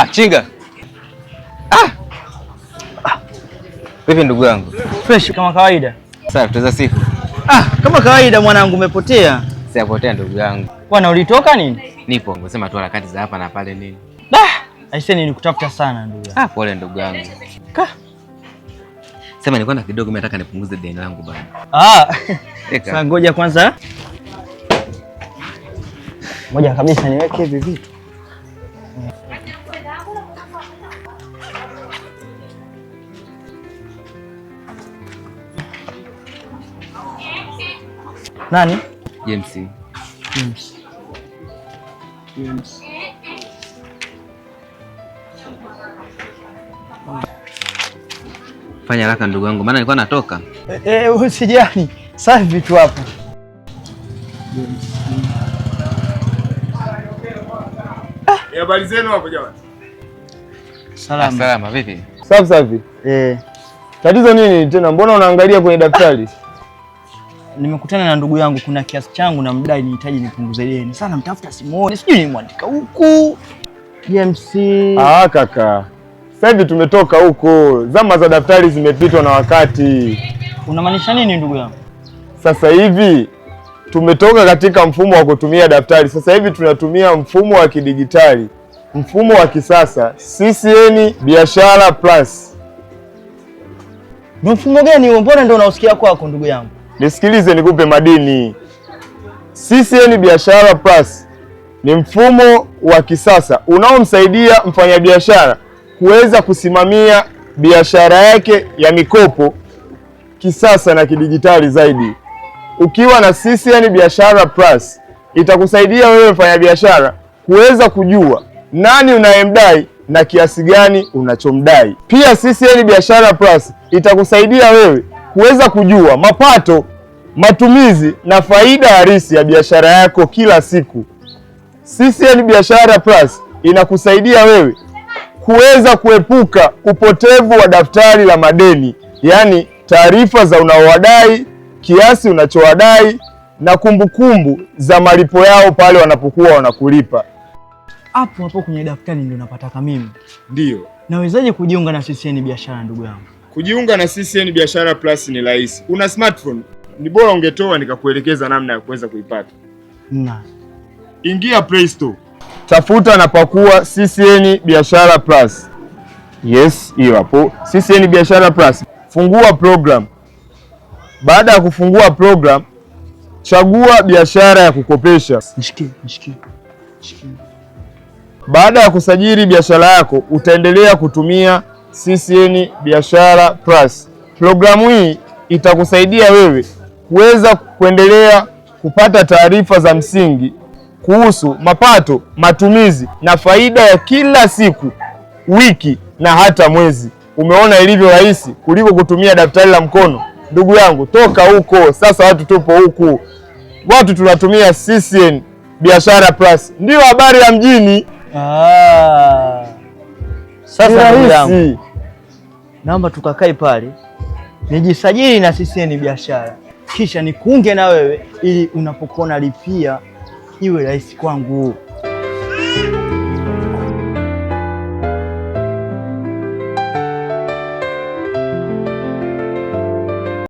Chinga. Vipi ndugu yangu? Fresh kama kawaida. Safi, tuza siku. Kama kawaida mwanangu, umepotea. Sijapotea ndugu yangu. Bwana ulitoka nini? Nipo, ungesema tu harakati za hapa na pale nini. Aisee nikutafuta sana ndugu yangu. Pole ndugu yangu. Sema nilikuwa na kidogo mimi nataka nipunguze deni langu bana. Sasa ngoja kwanza. Ngoja kabisa niweke hivi vitu. Nani? James. Fanya haraka ndugu yangu, maana nilikuwa natoka. Usijali. Sasa vitu hapa. Habari zenu hapo jamani? Salama. Salama vipi? Safi. Tatizo nini tena? Mbona unaangalia kwenye daftari? Nimekutana na ndugu yangu, kuna kiasi changu na mdai nihitaji nipunguze deni. Sana mtafuta simuone. Sijui nimwandika huku. James. Kaka. Sasa hivi tumetoka huko. Zama za daftari zimepitwa na wakati. Unamaanisha nini ndugu yangu? Sasa hivi tumetoka katika mfumo wa kutumia daftari. Sasa hivi tunatumia mfumo wa kidigitali. Mfumo wa kisasa CCN Biashara Plus. Ni mfumo gani huo? Mbona ndio unausikia kwako ndugu yangu? Nisikilize nikupe madini. CCN Biashara Plus ni mfumo wa kisasa unaomsaidia mfanyabiashara kuweza kusimamia biashara yake ya mikopo kisasa na kidigitali zaidi. Ukiwa na CCN Biashara Plus itakusaidia wewe mfanyabiashara kuweza kujua nani unayemdai na kiasi gani unachomdai. Pia CCN Biashara Plus itakusaidia wewe kuweza kujua mapato, matumizi na faida halisi ya biashara yako kila siku. CCN Biashara Plus inakusaidia wewe kuweza kuepuka upotevu wa daftari la madeni, yaani taarifa za unaowadai, kiasi unachowadai na kumbukumbu za malipo yao pale wanapokuwa wanakulipa. Hapo kwenye daftari ndio napataka mimi. Ndio. Nawezaje kujiunga na CCN Biashara ndugu yangu? Kujiunga na CCN Biashara Plus ni rahisi. Una smartphone? Ni bora ungetoa nikakuelekeza namna ya kuweza kuipata. Ingia Play Store. Tafuta na pakua CCN Biashara Plus. Yes, hiyo hapo. CCN Biashara Plus. Fungua program. Baada ya kufungua program, chagua biashara ya kukopesha. Nishikie. Baada ya kusajili biashara yako, utaendelea kutumia CCN Biashara Plus. Programu hii itakusaidia wewe kuweza kuendelea kupata taarifa za msingi kuhusu mapato, matumizi na faida ya kila siku, wiki na hata mwezi. Umeona ilivyo rahisi kuliko kutumia daftari la mkono? Ndugu yangu, toka huko. Sasa watu tupo huku. Watu tunatumia CCN Biashara Plus. Ndio habari ya mjini. Sasa ndugu yangu, naomba tukakae pale nijisajili na CCN Biashara, kisha nikuunge na wewe ili unapokuwa unalipia iwe rahisi kwangu.